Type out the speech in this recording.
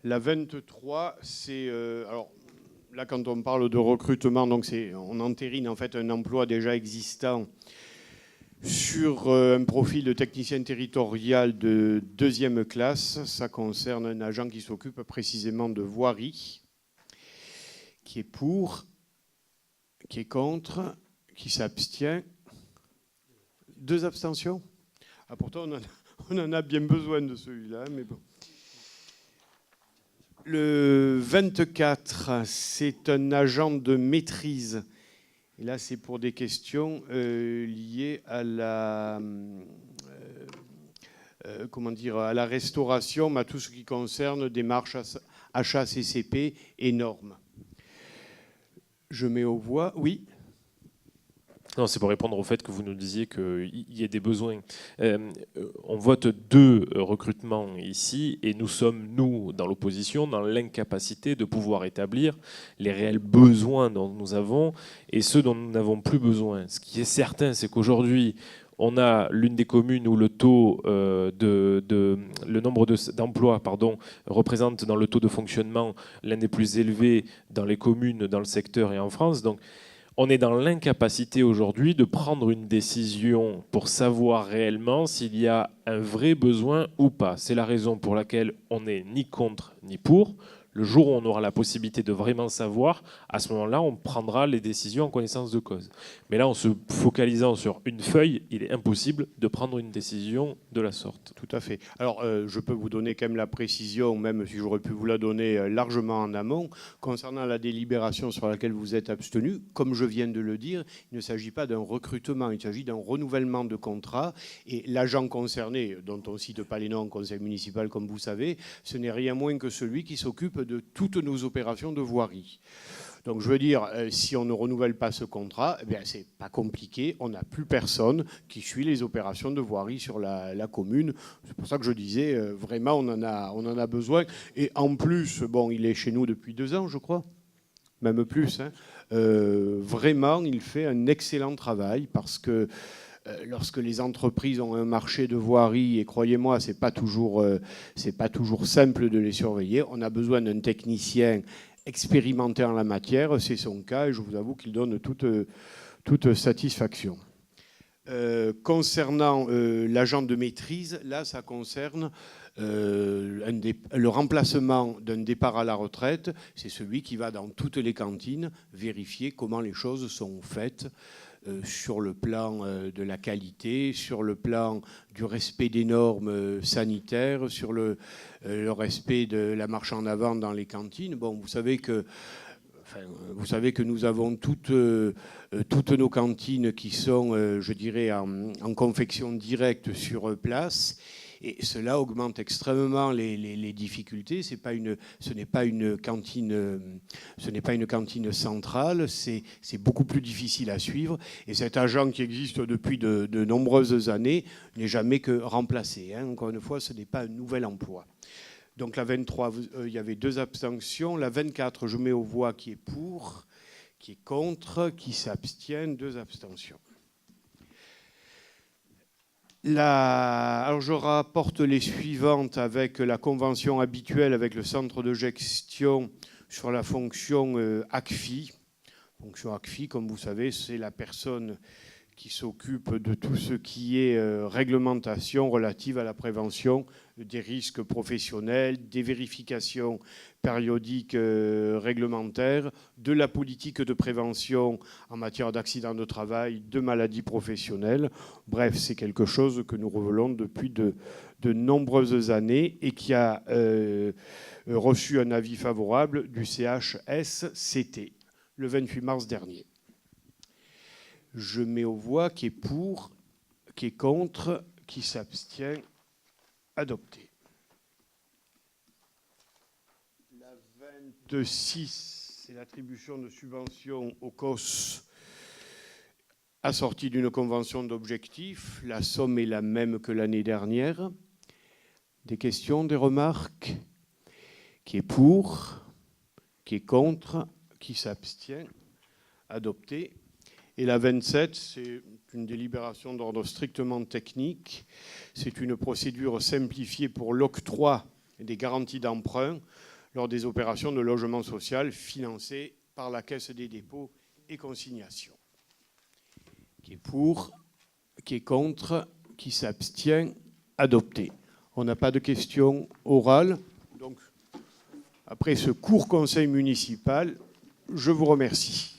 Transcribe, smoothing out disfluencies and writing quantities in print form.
La 23, c'est... alors, là, quand on parle de recrutement, donc on entérine en fait un emploi déjà existant sur un profil de technicien territorial de 2e classe. Ça concerne un agent qui s'occupe précisément de voirie, qui est pour, qui est contre, qui s'abstient. 2 abstentions. Ah, pourtant, on en a bien besoin de celui-là, mais bon. Le 24, c'est un agent de maîtrise. Et là, c'est pour des questions liées à la, à la restauration, mais à tout ce qui concerne démarches achats CCP et normes. Je mets aux voix. Oui. Non, c'est pour répondre au fait que vous nous disiez qu'il y a des besoins. On vote 2 recrutements ici et nous sommes, nous, dans l'opposition, dans l'incapacité de pouvoir établir les réels besoins dont nous avons et ceux dont nous n'avons plus besoin. Ce qui est certain, c'est qu'aujourd'hui, on a l'une des communes où le taux le nombre d'emplois représente dans le taux de fonctionnement l'un des plus élevés dans les communes, dans le secteur et en France. Donc, on est dans l'incapacité aujourd'hui de prendre une décision pour savoir réellement s'il y a un vrai besoin ou pas. C'est la raison pour laquelle on n'est ni contre ni pour. Le jour où on aura la possibilité de vraiment savoir, à ce moment-là, on prendra les décisions en connaissance de cause. Mais là, en se focalisant sur une feuille, il est impossible de prendre une décision de la sorte. Tout à fait. Alors, je peux vous donner quand même la précision, même si j'aurais pu vous la donner largement en amont, concernant la délibération sur laquelle vous êtes abstenu. Comme je viens de le dire, il ne s'agit pas d'un recrutement, il s'agit d'un renouvellement de contrat. Et l'agent concerné, dont on ne cite pas les noms au conseil municipal, comme vous savez, ce n'est rien moins que celui qui s'occupe de toutes nos opérations de voirie. Donc je veux dire, si on ne renouvelle pas ce contrat, eh bien, c'est pas compliqué. On n'a plus personne qui suit les opérations de voirie sur la commune. C'est pour ça que je disais, vraiment, on en a besoin. Et en plus, bon, il est chez nous depuis 2 ans, je crois, même plus. Hein. Vraiment, il fait un excellent travail parce que lorsque les entreprises ont un marché de voirie, et croyez-moi, c'est pas toujours simple de les surveiller, on a besoin d'un technicien expérimenté en la matière. C'est son cas et je vous avoue qu'il donne toute satisfaction. Concernant l'agent de maîtrise, là, ça concerne le remplacement d'un départ à la retraite. C'est celui qui va dans toutes les cantines vérifier comment les choses sont faites sur le plan de la qualité, sur le plan du respect des normes sanitaires, sur le respect de la marche en avant dans les cantines. Bon, vous savez que nous avons toutes nos cantines qui sont, je dirais, en confection directe sur place. Et cela augmente extrêmement les difficultés. Ce n'est pas une cantine centrale. C'est beaucoup plus difficile à suivre. Et cet agent qui existe depuis de nombreuses années n'est jamais que remplacé. Hein. Encore une fois, ce n'est pas un nouvel emploi. Donc la 23, il y avait 2 abstentions. La 24, je mets aux voix qui est pour, qui est contre, qui s'abstient, 2 abstentions. Alors je rapporte les suivantes avec la convention habituelle avec le centre de gestion sur la fonction ACFI. Fonction ACFI, comme vous savez, c'est la personne qui s'occupe de tout ce qui est réglementation relative à la prévention des risques professionnels, des vérifications périodiques réglementaires, de la politique de prévention en matière d'accidents de travail, de maladies professionnelles. Bref, c'est quelque chose que nous revelons depuis de nombreuses années et qui a reçu un avis favorable du CHSCT le 28 mars dernier. Je mets aux voix qui est pour, qui est contre, qui s'abstient. Adopté. La 26, c'est l'attribution de subventions au COS assortie d'une convention d'objectifs. La somme est la même que l'année dernière. Des questions, des remarques? Qui est pour, qui est contre, qui s'abstient? Adopté. Et la 27, c'est une délibération d'ordre strictement technique. C'est une procédure simplifiée pour l'octroi des garanties d'emprunt. lors des opérations de logement social financées par la Caisse des dépôts et consignations. Qui est pour, qui est contre, qui s'abstient, adopté. On n'a pas de questions orales. Donc, après ce court conseil municipal, je vous remercie.